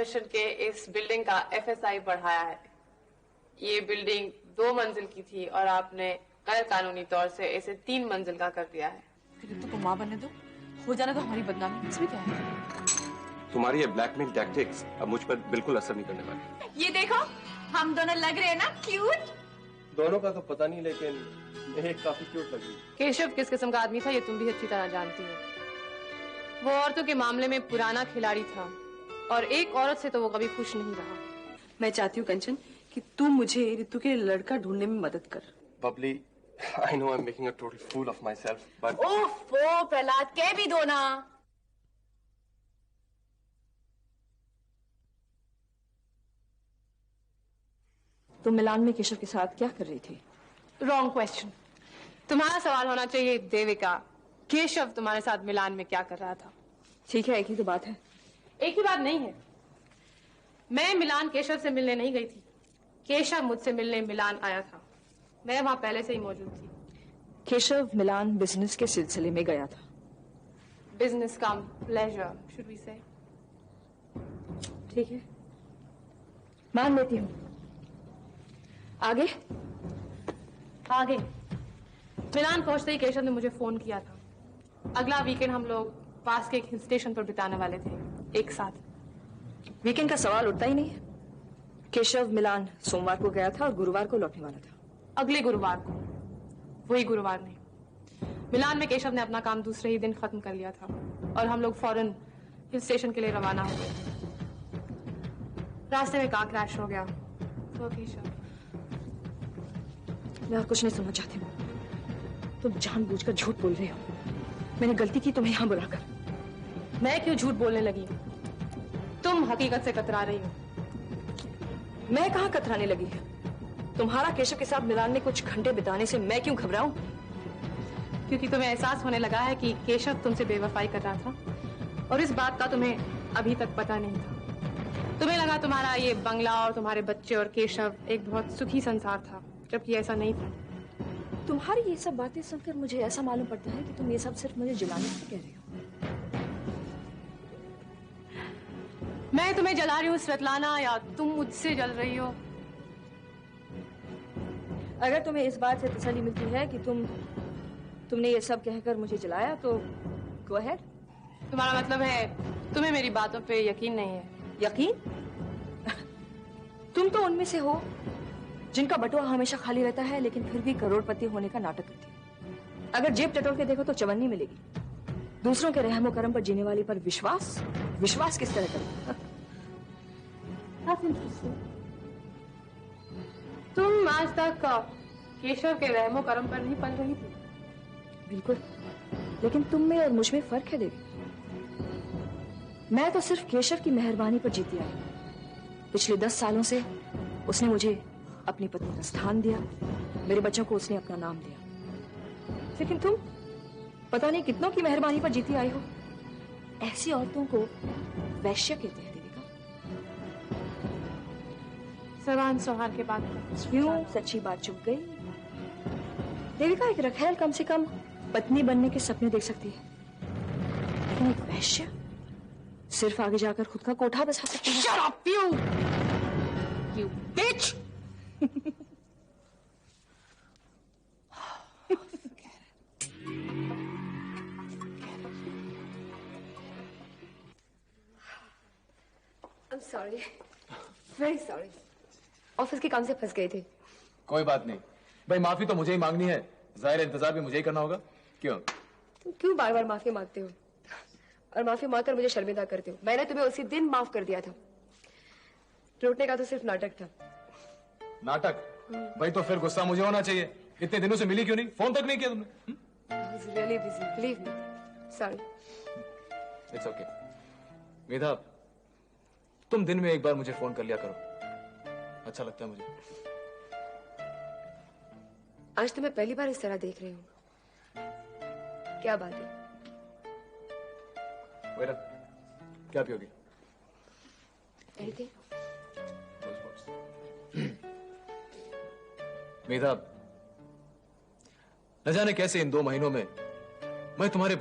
Permission के इस building का FSI बढ़ाया है। ये बिल्डिंग 2 मंजिल की थी और आपने गैर कानूनी तौर से इसे 3 मंजिल का कर दिया है। रितु को माँ बनने दो, हो जाना तो हमारी बदनामी, इसमें क्या है? तुम्हारी ये ब्लैकमेल टैक्टिक्स अब मुझ पर बिल्कुल असर नहीं करने वाली। ये देखो, हम दोनों लग रहे हैं ना क्यूट। दोनों का तो पता नहीं, लेकिन एक काफी क्यूट लग रही है। केशव किस किस्म का आदमी था ये तुम भी अच्छी तरह जानती हो। वो औरतों के मामले में पुराना खिलाड़ी था और एक औरत से तो वो कभी खुश नहीं रहा। मैं चाहती हूँ कंचन कि तू मुझे रितु के लिए लड़का ढूंढने में मदद कर। Babli, I know I'm making a total fool of myself, but ओफो प्रहलाद, कह भी दो ना। तुम मिलान में केशव के साथ क्या कर रही थी? Wrong question. तुम्हारा सवाल होना चाहिए देविका, केशव तुम्हारे साथ मिलान में क्या कर रहा था? ठीक है, एक ही तो बात है। एक ही बात नहीं है। मैं मिलान केशव से मिलने नहीं गई थी, केशव मुझसे मिलने मिलान आया था। मैं वहां पहले से ही मौजूद थी। केशव मिलान बिजनेस के सिलसिले में गया था। Business cum pleasure should we say. ठीक है, मान लेती हूँ। आगे आगे मिलान पहुंचते ही केशव ने मुझे फोन किया था। अगला वीकेंड हम लोग पास के एक हिल स्टेशन पर बिताने वाले थे एक साथ। वीकेंड का सवाल उठता ही नहीं है। केशव मिलान सोमवार को गया था और गुरुवार को लौटने वाला था। अगले गुरुवार को, वही गुरुवार नहीं। मिलान में केशव ने अपना काम दूसरे ही दिन खत्म कर लिया था और हम लोग फौरन हिल स्टेशन के लिए रवाना हो गए। रास्ते में कार क्रैश हो गया तो केशव। मैं और कुछ नहीं सुनना चाहती हूँ। तुम जानबूझकर झूठ बोल रहे हो। मैंने गलती की तुम्हें यहाँ बुलाकर। मैं क्यों झूठ बोलने लगी? तुम हकीकत से कतरा रही हो। मैं कहाँ कतराने लगी? तुम्हारा केशव के साथ मिलान में कुछ घंटे बिताने से मैं क्यों घबराऊं? क्योंकि तुम्हें एहसास होने लगा है कि केशव तुमसे बेवफाई कर रहा था और इस बात का तुम्हें अभी तक पता नहीं था। तुम्हें लगा तुम्हारा ये बंगला और तुम्हारे बच्चे और केशव एक बहुत सुखी संसार था, जबकि ऐसा नहीं था। तुम्हारी ये सब बातें सुनकर मुझे ऐसा मालूम पड़ता है कि तुम ये सब सिर्फ मुझे जलाने से कह रही हो। मैं तुम्हें जला रही हूँ स्वेतलाना, या तुम मुझसे जल रही हो? अगर तुम्हें इस बात से तसल्ली मिलती है कि तुमने ये सब कहकर मुझे जलाया तो गो अहेड। तुम्हारा मतलब है तुम्हें मेरी बातों पे यकीन नहीं है? यकीन? तुम तो उनमें से हो जिनका बटुआ हमेशा खाली रहता है लेकिन फिर भी करोड़पति होने का नाटक करती है। अगर जेब टटोल के देखो तो चवन्नी मिलेगी। दूसरों के रहमो करम पर जीने वाली पर विश्वास किस तरह करें? तुम आज तक केशव के रहमो करम पर नहीं पल रही थी? बिल्कुल, लेकिन तुम में और मुझ में फर्क है देवी। मैं तो सिर्फ केशव की मेहरबानी पर जीती आई। पिछले 10 सालों से उसने मुझे अपनी पत्नी का स्थान दिया, मेरे बच्चों को उसने अपना नाम दिया। लेकिन तुम पता नहीं कितनों की मेहरबानी पर जीती आई हो। ऐसी औरतों को वैश्य कहते हैं देविका। सवान सौहार के बाद क्यों सच्ची बात चुप गई? देविका, एक रखैल कम से कम पत्नी बनने के सपने देख सकती है, लेकिन एक वैश्य सिर्फ आगे जाकर खुद का कोठा बसा सकती है। Shut up, you bitch! I'm sorry, very sorry. Office के काम से फंस गए थे। कोई बात नहीं भाई, माफी तो मुझे ही मांगनी है, जाहिर इंतजार भी मुझे ही करना होगा। क्यों? तुम क्यों बार बार माफी मांगते हो और माफी मांगकर मुझे शर्मिंदा करते हो? मैंने तुम्हें उसी दिन माफ कर दिया था। लौटने का तो सिर्फ नाटक था। नाटक? भाई तो फिर गुस्सा मुझे होना चाहिए। इतने दिनों से मिली क्यों नहीं? फोन तक नहीं किया तुमने? I was really busy, believe me. Sorry. It's okay. मेधा, तुम दिन में एक बार मुझे फोन कर लिया करो, अच्छा लगता है मुझे। आज तो मैं पहली बार इस तरह देख रही हूँ। क्या बात है? वेरा, क्या पियोगी? Anything? मेधा, न जाने कैसे इन 2 महीनों में मैं तुम्हारे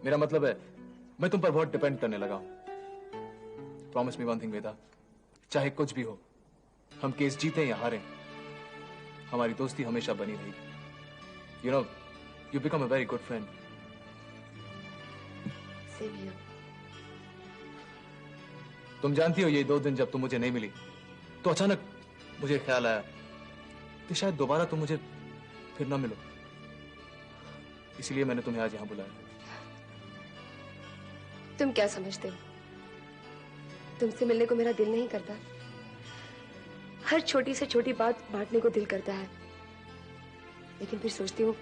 मेरा मतलब है मैं तुम पर बहुत डिपेंड करने लगा हूं। प्रॉमिस मी वन थिंग वेदा, चाहे कुछ भी हो, हम केस जीते या हारे, हमारी दोस्ती हमेशा बनी रहेगी। You know, you become a very good friend. Same here. तुम जानती हो, ये 2 दिन जब तुम मुझे नहीं मिली तो अचानक मुझे ख्याल आया कि शायद दोबारा तुम मुझे फिर ना मिलो, इसलिए मैंने तुम्हें आज यहां बुलाया। तुम क्या समझते हो, तुमसे मिलने को मेरा दिल नहीं करता? हर छोटी से छोटी बात बांटने को दिल करता है, लेकिन फिर सोचती हूँ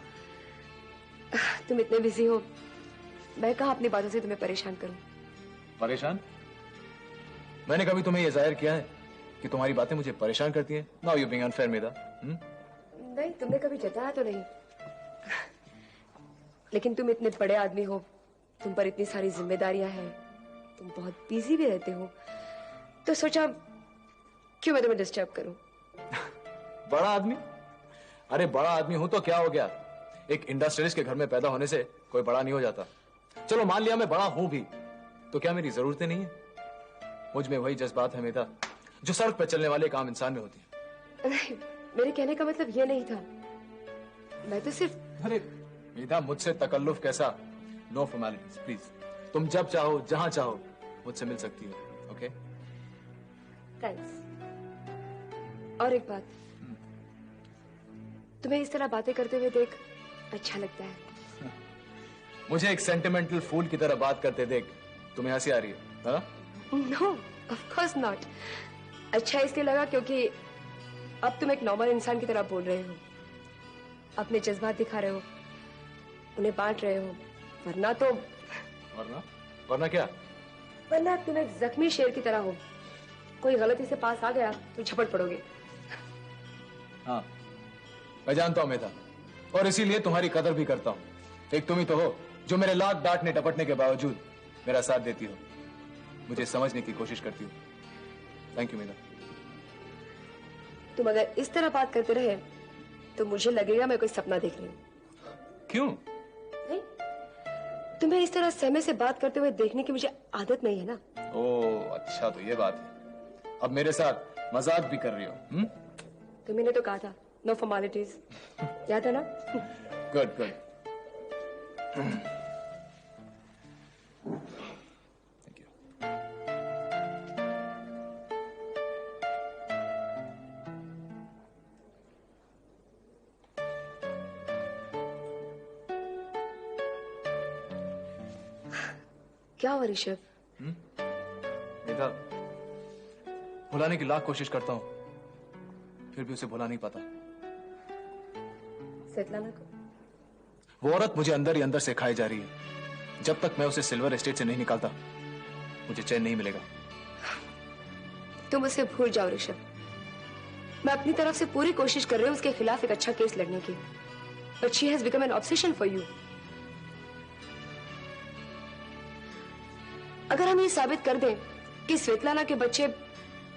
तुम इतने बिजी हो, मैं कहाँ अपनी बातों से तुम्हें परेशान करूं। परेशान? मैंने कभी तुम्हें यह जाहिर किया है कि तुम्हारी बातें मुझे परेशान करती हैं? नाउ यू बीइंग अनफेयर मेदा। नहीं, तुमने कभी जताया तो नहीं, लेकिन तुम इतने बड़े आदमी हो, तुम पर इतनी सारी जिम्मेदारियां हैं, तुम बहुत बिजी भी रहते हो, तो सोचा क्यों मैं तुम्हें डिस्टर्ब करूं। बड़ा आदमी? अरे बड़ा आदमी हूं तो क्या हो गया, एक इंडस्ट्रियलिस्ट के घर में पैदा होने से कोई बड़ा नहीं हो जाता। चलो मान लिया मैं बड़ा हूं भी, तो क्या मेरी जरूरतें नहीं है? मुझ में वही जज्बात है मेदा जो सड़क पर चलने वाले एक आम इंसान में होती है। नहीं, मेरे कहने का मतलब ये नहीं था, मैं तो सिर्फ। अरे मेदा, मुझसे तकल्लुफ कैसा? No formalities please. तुम जब चाहो जहां चाहो मुझसे मिल सकती हो। ओके? थैंक्स। और एक बात, तुम्हें इस तरह बातें करते हुए देख अच्छा लगता है। मुझे एक सेंटिमेंटल फूल की तरह बात करते देख तुम्हें हंसी आ रही है? हाँ? No, of course not. अच्छा इसलिए लगा क्योंकि अब तुम एक नॉर्मल इंसान की तरह बोल रहे हो, अपने जज्बात दिखा रहे हो, उन्हें बांट रहे हो, वरना तो। वरना? वरना क्या? वरना तुम एक जख्मी शेर की तरह हो, कोई गलती से पास आ गया तो झपट पड़ोगे। हाँ, मैं जानता हूं मेधा, और इसीलिए तुम्हारी कदर भी करता हूं। एक तुम ही तो हो जो मेरे लाख डांटने टपटने के बावजूद मेरा साथ देती हो, मुझे समझने की कोशिश करती हो। थैंक यू मेधा। तुम अगर इस तरह बात करते रहे तो मुझे लगेगा मैं कोई सपना देख रही हूँ। क्यों? नहीं, तुम्हें इस तरह सहमे से बात करते हुए देखने की मुझे आदत नहीं है ना। ओह अच्छा, तो ये बात है। अब मेरे साथ मजाक भी कर रही हो? तुम्ही तो कहा था नो फॉर्मेलिटीज, याद है ना? Good good. Thank you. क्या हुआ ऋषभ? मेधा, भुलाने की लाख कोशिश करता हूं, फिर भी उसे भुला नहीं पाता। स्वेतलाना को? वो औरत मुझे अंदर ही अंदर से खाई जा रही है। जब तक मैं उसे सिल्वर एस्टेट से नहीं निकालता मुझे चैन नहीं मिलेगा। तुम उसे भूल जाओ ऋषभ, मैं अपनी तरफ से पूरी कोशिश कर रही हूँ उसके खिलाफ एक अच्छा केस लड़ने की, but she has become an obsession for you. अगर हम ये साबित कर दें कि स्वेतलाना के बच्चे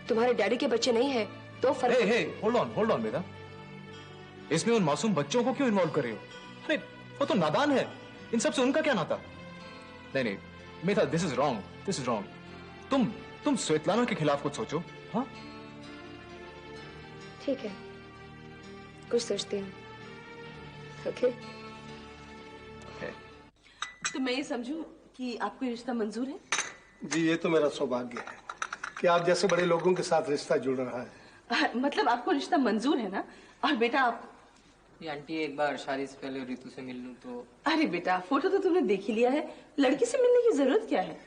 तुम्हारे डैडी के बच्चे नहीं हैं, तो फर्क। हे होल्ड ऑन बेटा, इसमें उन मासूम बच्चों को क्यों इन्वॉल्व कर रही हो? अरे वो तो नादान है, इन सब से उनका क्या नाता? नहीं मेधा, दिस इज रॉन्ग। तुम स्वेतलाना के खिलाफ कुछ सोचो। हाँ ठीक है, कुछ सोचते हैं। ओके? तो मैं ये समझूं कि आपको ये रिश्ता मंजूर है? जी, ये तो मेरा सौभाग्य है कि आप जैसे बड़े लोगों के साथ रिश्ता जुड़ रहा है। मतलब आपको रिश्ता मंजूर है ना? और बेटा आप? ये आंटी, एक बार शादी से पहले रितु से मिल लूं तो। अरे बेटा, फोटो तो तुमने देख ही लिया है, लड़की से मिलने की जरूरत क्या है?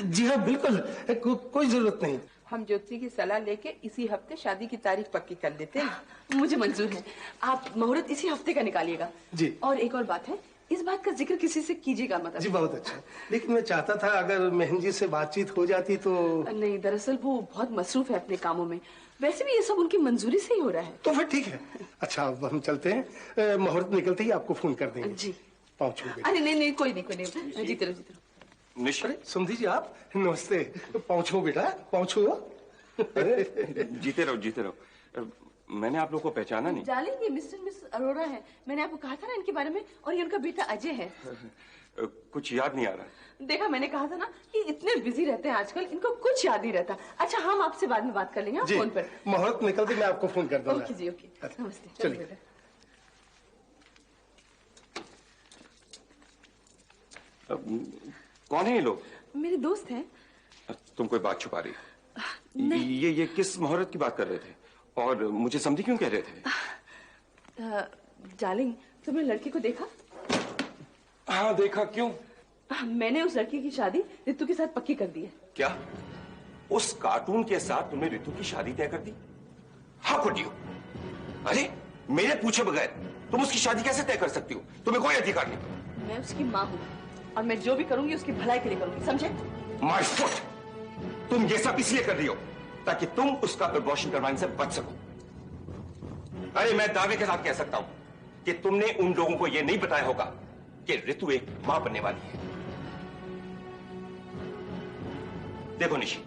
जी हाँ बिल्कुल, कोई जरूरत नहीं। हम ज्योति की सलाह लेके इसी हफ्ते शादी की तारीख पक्की कर लेते हैं। मुझे मंजूर है, आप मुहूर्त इसी हफ्ते का निकालिएगा। जी। और एक और बात है, इस बात का जिक्र किसी से कीजिएगा मत। जी बहुत अच्छा, लेकिन मैं चाहता था अगर मेहन जी से बातचीत हो जाती तो। नहीं, दरअसल वो बहुत मसरूफ है अपने कामों में, वैसे भी ये सब उनकी मंजूरी से ही हो रहा है। तो फिर ठीक है। अच्छा अब हम चलते हैं, मुहूर्त निकलते ही आपको फोन कर देंगे। जी। पहुंचोगे? अरे नहीं, कोई नहीं, जीते रहो। अरे समझी जी आप, नमस्ते। पहुंचो बेटा, पहुंचो। अरे जीते रहो। मैंने आप लोग को पहचाना नहीं। डार्लिंग, ये मिस्टर मिस अरोड़ा है, मैंने आपको कहा था ना इनके बारे में, और ये उनका बेटा अजय है। कुछ याद नहीं आ रहा। देखा, मैंने कहा था ना कि इतने बिजी रहते हैं आजकल, इनको कुछ याद नहीं रहता। अच्छा, हम आपसे बाद में बात कर लेंगे जी, फोन पर। मुहूर्त निकलते मैं आपको फोन कर दूंगा। ओके जी, ओके, नमस्ते। चलिए। बेटा। कौन है ये लोग? मेरे दोस्त हैं। तुम कोई बात छुपा रही हो? ये किस मुहूर्त की बात कर रहे थे और मुझे समझी क्यों कह रहे थे? डार्लिंग, तुमने लड़की को देखा? हाँ देखा। क्यों? मैंने उस लड़की की शादी रितु के साथ पक्की कर दी है। क्या उस कार्टून के साथ तुमने रितु की शादी तय कर दी? How could you? अरे मेरे पूछे बगैर तुम उसकी शादी कैसे तय कर सकती हो? तुम्हें कोई अधिकार नहीं। मैं उसकी माँ हूँ और मैं जो भी करूंगी उसकी भलाई के लिए करूंगी, समझे? My foot! तुम ये सब इसलिए कर रही हो ताकि तुम उसका अबॉर्शन करवाने से बच सको। अरे मैं दावे के साथ कह सकता हूं कि तुमने उन लोगों को यह नहीं बताया होगा कि रितु एक मां बनने वाली है। देखो निशी,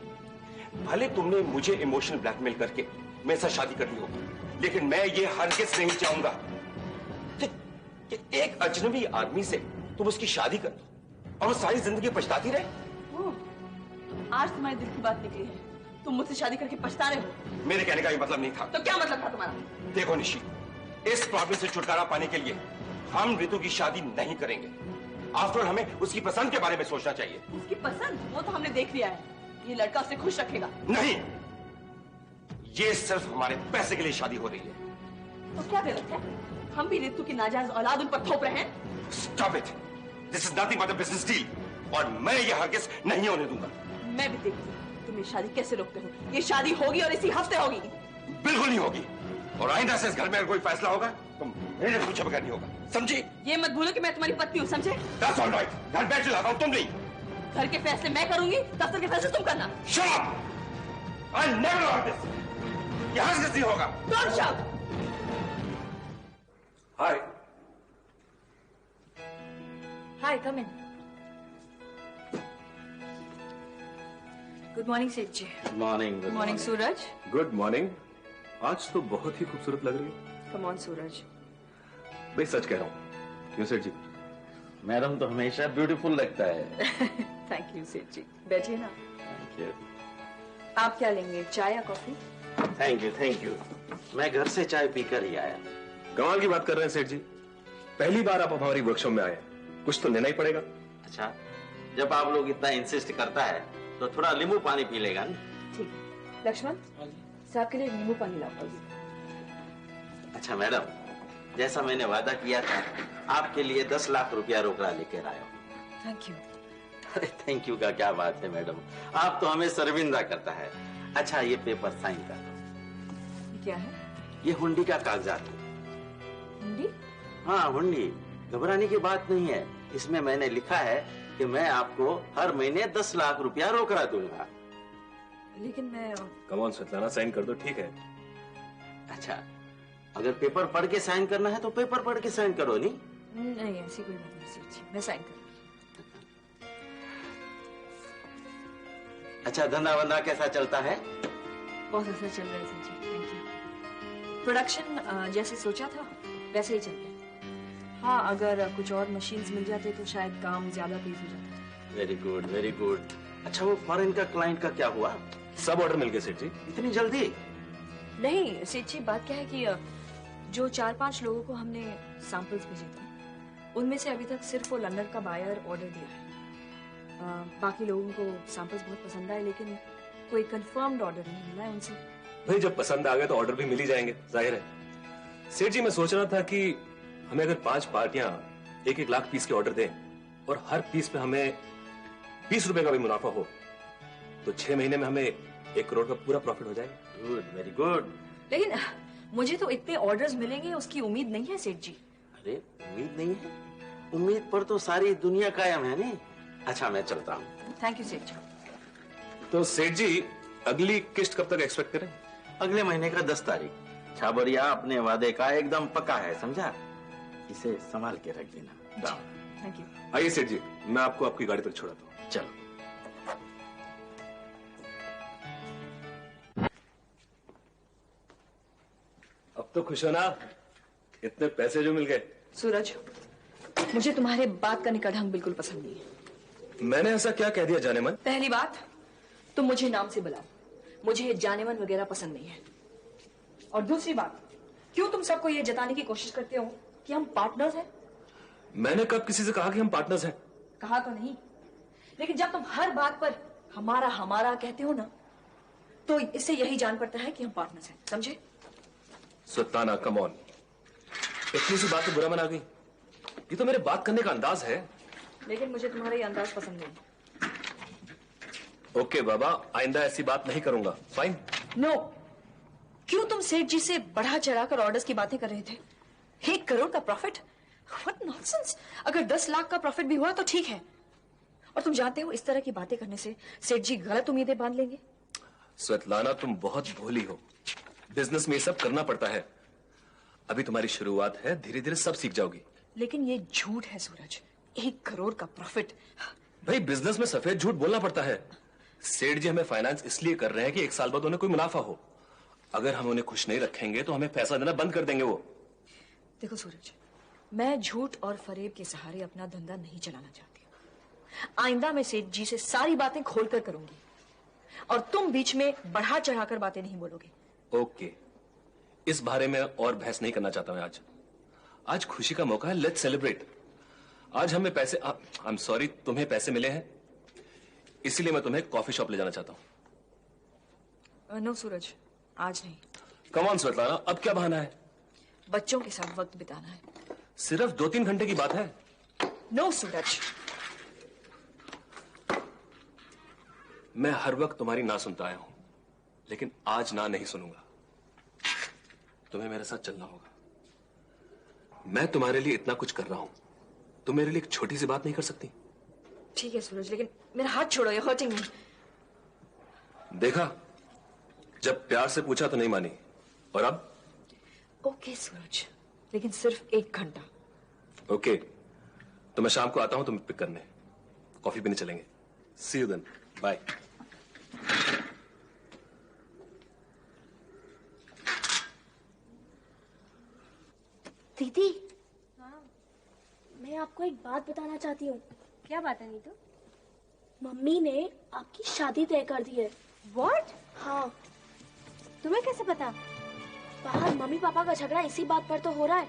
भले तुमने मुझे इमोशनल ब्लैकमेल करके मेरे साथ शादी करनी होगी, लेकिन मैं ये हरगिज नहीं चाहूंगा कि एक अजनबी आदमी से तुम उसकी शादी कर दो और वो सारी जिंदगी पछताती रहे। आज तुम्हारे दिल की बात निकली है, तुम मुझसे शादी करके पछता रहे हो। मेरे कहने का ये मतलब नहीं था। तो क्या मतलब था तुम्हारा? देखो निशी, इस प्रॉब्लम से छुटकारा पाने के लिए हम रितु की शादी नहीं करेंगे। आफ्टर हमें उसकी पसंद के बारे में सोचना चाहिए। उसकी पसंद? वो तो हमने देख लिया है। ये लड़का उसे खुश रखेगा। नहीं, ये सिर्फ हमारे पैसे के लिए शादी हो रही है। तो क्या गलत है? हम भी रितु की नाजायज औलाद उन पर थोप रहे हैं। Stop it! This is nothing but a business deal, और मैं ये हरगिज नहीं होने दूंगा। मैं भी देखती हूँ तुम ये शादी कैसे रोकते हो। ये शादी होगी और इसी हफ्ते होगी। बिल्कुल नहीं होगी, और आइंदा से इस घर में अगर कोई फैसला होगा तो मेरे पूछे बगैर नहीं होगा, समझी? ये मत भूलो कि मैं तुम्हारी पत्नी हूँ, समझे? That's all right. घर बैठ चलाता हूँ, तुम नहीं। घर के फैसले मैं करूंगी, दफ्तर के फैसले तुम करना। Shut up! I never heard this. ये हरगिज नहीं होगा। Don't shout! Hi. Hi, come in. Good morning Seth ji. Morning. Good morning Suraj. Good morning. आज तो बहुत ही खूबसूरत लग रही है। Come on Suraj. भाई सच कह रहा हूँ। क्यों सेठ जी? मैडम तो हमेशा ब्यूटीफुल लगता है। थैंक यू सेठ जी। बैठिए ना। Thank you. आप क्या लेंगे, चाय या coffee? Thank you, thank you. मैं घर से चाय पीकर ही आया। कमाल की बात कर रहे हैं सेठ जी। पहली बार आप हमारी वर्कशॉप में आए, कुछ तो लेना ही पड़ेगा। अच्छा, जब आप लोग इतना इंसिस्ट करता है तो थोड़ा नींबू पानी पी लेगा ना? ठीक। लक्ष्मण, साहब के लिए नींबू पानी लाओ। अच्छा मैडम, जैसा मैंने वादा किया था, आपके लिए 10 लाख रुपया रोकड़ा लेकर आया हूँ। Thank you. अरे थैंक यू का क्या बात है मैडम, आप तो हमें शर्मिंदा करता है। अच्छा ये पेपर साइन कर दो। क्या है? ये हुंडी का कागजात है। हुंडी? हाँ हुंडी, घबराने की बात नहीं है। इसमें मैंने लिखा है कि मैं आपको हर महीने 10 लाख रुपया रोकड़ा दूंगा। लेकिन मैं कम ऑन स्वेतलाना, साइन कर दो। ठीक है। अच्छा, अगर पेपर पढ़ के साइन करना है तो पेपर पढ़ के साइन करो। नहीं नहीं, ऐसी कोई बात नहीं सेठ जी, मैं साइन करूंगी। अच्छा, धंधा वंधा कैसा चलता है? बहुत अच्छा चल रहा है सेठ जी, थैंक यू। प्रोडक्शन जैसे सोचा था वैसे ही चल रहा है। हाँ, अगर कुछ और मशीन्स मिल जाते तो शायद काम ज्यादा तेज हो जाता। Very good, very good. अच्छा वो फॉरेन का क्लाइंट का क्या हुआ? सब ऑर्डर मिल गए सेठ जी। इतनी जल्दी? नहीं सेठ जी, बात क्या है कि जो 4-5 लोगों को हमने सैंपल्स भेजे थे, उनमें से अभी तक सिर्फ वो लंदन का बायर ऑर्डर दिया है। बाकी लोगों को सैंपल्स बहुत पसंद आए, लेकिन कोई कंफर्म्ड ऑर्डर नहीं मिला है उनसे। भाई जब पसंद आ गए तो ऑर्डर भी मिल ही जाएंगे, जाहिर है। सेठ जी मैं सोच रहा था कि हमें अगर 5 पार्टियां 1-1 लाख पीस के ऑर्डर दें और हर पीस पे हमें 20 रुपए का भी मुनाफा हो तो 6 महीने में हमें 1 करोड़ का पूरा प्रॉफिट हो जाएगा। Good, very good. लेकिन मुझे तो इतने ऑर्डर्स मिलेंगे उसकी उम्मीद नहीं है सेठ जी। अरे उम्मीद नहीं है? उम्मीद पर तो सारी दुनिया कायम है नहीं। अच्छा मैं चलता हूँ। थैंक यू सेठ जी। तो सेठ जी अगली किस्त कब तक एक्सपेक्ट करें? अगले महीने का 10 तारीख। छाबरिया अपने वादे का एकदम पक्का है, समझा? इसे संभाल के रख देना। Thank you. आइए सेठ जी, मैं आपको आपकी गाड़ी तक छोड़ाता हूँ। चलो। अब तो खुश हो ना, इतने पैसे जो मिल गए। सूरज, मुझे तुम्हारे बात करने का ढंग बिल्कुल पसंद नहीं है। मैंने ऐसा क्या कह दिया जाने मन? पहली बात, तुम मुझे नाम से बुलाओ, मुझे जाने मन वगैरह पसंद नहीं है। और दूसरी बात, क्यों तुम सबको ये जताने की कोशिश करते हो कि हम पार्टनर्स हैं? मैंने कब किसी से कहा कि हम पार्टनर्स हैं? कहा तो नहीं, लेकिन जब तुम हर बात पर हमारा हमारा कहते हो ना, तो इससे यही जान पड़ता है कि हम पार्टनर्स हैं, समझे? सुल्ताना, कम ऑन, इतनी सी बात तो बुरा मना गई? ये तो मेरे बात करने का अंदाज है। लेकिन मुझे तुम्हारा ये अंदाज पसंद नहीं। ओके बाबा, आइंदा ऐसी बात नहीं करूंगा। फाइन। नो। क्यों तुम सेठ जी से बढ़ा चढ़ाकर ऑर्डर्स की बातें कर रहे थे? 1 करोड़ का प्रॉफिट? What nonsense. अगर 10 लाख का प्रॉफिट भी हुआ तो ठीक है। और तुम जानते हो इस तरह की बातें करने से सेठ जी गलत उम्मीदें बांध लेंगे। स्वेतलाना, तुम बहुत भोली हो। बिजनेस में ये सब करना पड़ता है। अभी तुम्हारी शुरुआत है, धीरे धीरे सब सीख जाओगी। लेकिन ये झूठ है सूरज, 1 करोड़ का प्रॉफिट। भाई, बिजनेस में सफेद झूठ बोलना पड़ता है। सेठ जी हमें फाइनेंस इसलिए कर रहे हैं कि 1 साल बाद उन्हें कोई मुनाफा हो। अगर हम उन्हें खुश नहीं रखेंगे तो हमें पैसा देना बंद कर देंगे वो। देखो सूरज, मैं झूठ और फरेब के सहारे अपना धंधा नहीं चलाना चाहती। आइंदा मैं सेठ जी से सारी बातें खोलकर करूंगी और तुम बीच में बढ़ा चढ़ाकर बातें नहीं बोलोगे। ओके, इस बारे में और बहस नहीं करना चाहता मैं। आज खुशी का मौका है, लेट्स सेलिब्रेट। आज हमें पैसे, आई एम सॉरी, तुम्हें पैसे मिले हैं, इसीलिए मैं तुम्हें कॉफी शॉप ले जाना चाहता हूं। नो सूरज, आज नहीं। कम ऑन स्वेतलाना, अब क्या बहाना है? बच्चों के साथ वक्त बिताना है। सिर्फ 2-3 घंटे की बात है। नो सूरज। मैं हर वक्त तुम्हारी ना सुनता आया हूं, लेकिन आज ना नहीं सुनूंगा। तुम्हें मेरे साथ चलना होगा। मैं तुम्हारे लिए इतना कुछ कर रहा हूं, तुम मेरे लिए एक छोटी सी बात नहीं कर सकती? ठीक है सूरज, लेकिन मेरा हाथ छोड़ो, ये हर्टिंग मी। देखा, जब प्यार से पूछा तो नहीं मानी, और अब? ओके सूरज, लेकिन सिर्फ 1 घंटा। ओके, तो मैं शाम को आता हूं तुम्हें पिक करने, कॉफी पीने चलेंगे। सी यू देन, बाय। दीदी, मैं आपको एक बात बताना चाहती हूँ। क्या बात है नीतू? मम्मी ने आपकी शादी तय कर दी है। What? हाँ। तुम्हें कैसे पता? बाहर मम्मी पापा का झगड़ा इसी बात पर तो हो रहा है।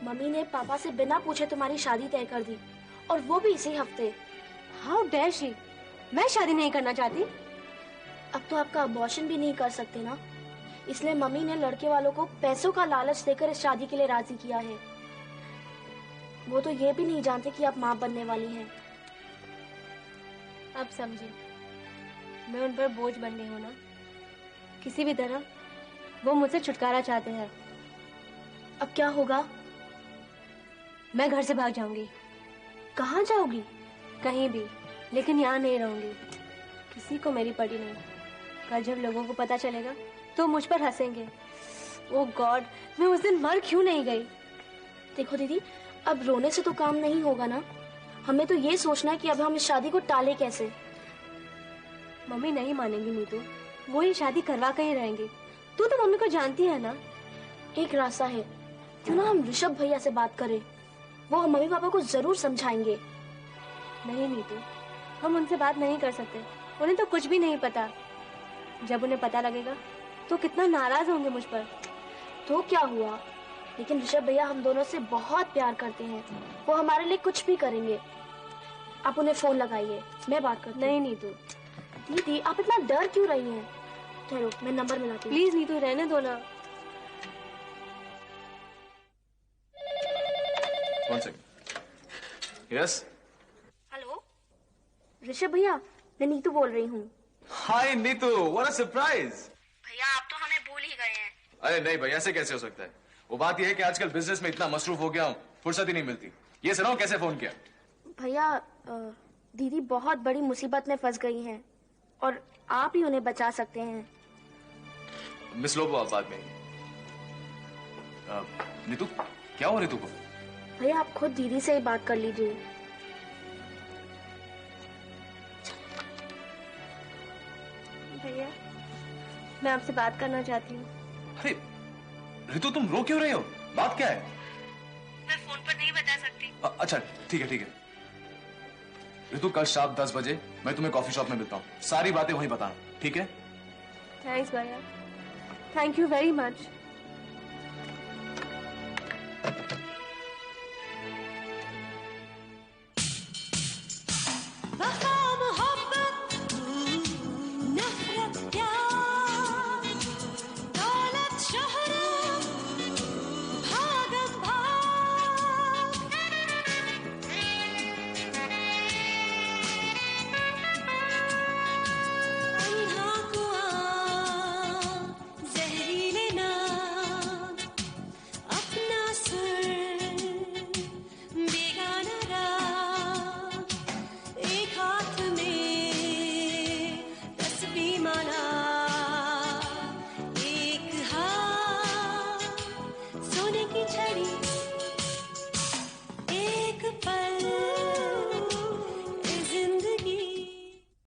मम्मी ने पापा से बिना पूछे तुम्हारी शादी तय कर दी, और वो भी इसी हफ्ते। How dare she? मैं शादी नहीं करना चाहती। अब तो आपका अबॉर्शन भी नहीं कर सकते ना, इसलिए मम्मी ने लड़के वालों को पैसों का लालच देकर इस शादी के लिए राजी किया है। वो तो ये भी नहीं जानते कि आप माँ बनने वाली हैं। अब समझी, मैं उन पर बोझ बन गई हूँ ना। किसी भी तरह वो मुझसे छुटकारा चाहते हैं। अब क्या होगा? मैं घर से भाग जाऊंगी। कहाँ जाओगी? कहीं भी, लेकिन यहाँ नहीं रहूंगी। किसी को मेरी पड़ी नहीं। कल जब लोगों को पता चलेगा तो मुझ पर हंसेंगे। ओह गॉड, मैं उस दिन मर क्यों नहीं गई? देखो दीदी, अब रोने से तो काम नहीं होगा ना। हमें तो ये सोचना है कि अब हम इस शादी को टाले कैसे। मम्मी नहीं मानेंगी नीतू, वो ये शादी करवा कर ही रहेंगी। तू तो मम्मी को जानती है ना। एक रास्ता है, क्यों ना हम ऋषभ भैया से बात करें, वो मम्मी पापा को जरूर समझाएंगे। नहीं नीतू, हम उनसे बात नहीं कर सकते। उन्हें तो कुछ भी नहीं पता। जब उन्हें पता लगेगा तो कितना नाराज होंगे मुझ पर। तो क्या हुआ, लेकिन ऋषभ भैया हम दोनों से बहुत प्यार करते हैं। वो हमारे लिए कुछ भी करेंगे। आप उन्हें फोन लगाइए, मैं बात करती हूँ। नहीं नीतू। दीदी, आप इतना डर क्यों रही हैं? ठहरो, मैं नंबर मिलाती हूँ। प्लीज नीतू, रहने दो ना। यस। हेलो ऋषभ भैया, मैं नीतू बोल रही हूँ। हाय नीतू, व्हाट अ सरप्राइज। भैया आप तो हमें भूल ही गए हैं। अरे नहीं भैया, ऐसे कैसे हो सकता है? वो बात यह है कि आजकल बिजनेस में इतना मसरूफ हो गया हूँ, फुर्सत ही नहीं मिलती। ये सुनाओ, कैसे फोन किया? भैया, दीदी बहुत बड़ी मुसीबत में फंस गई हैं और आप ही उन्हें बचा सकते हैं। मिस लो आप बाद में। नीतू, क्या हो नीतू को? भैया आप खुद दीदी से ही बात कर लीजिए। भैया, मैं आपसे बात करना चाहती हूँ। अरे रितु, तुम रो क्यों रही हो? बात क्या है? मैं फोन पर नहीं बता सकती। अच्छा ठीक है ठीक है। ऋतु कल शाम 10 बजे मैं तुम्हें कॉफी शॉप में मिलता हूँ, सारी बातें वहीं बताना, ठीक है? थैंक्स भैया, थैंक यू वेरी मच।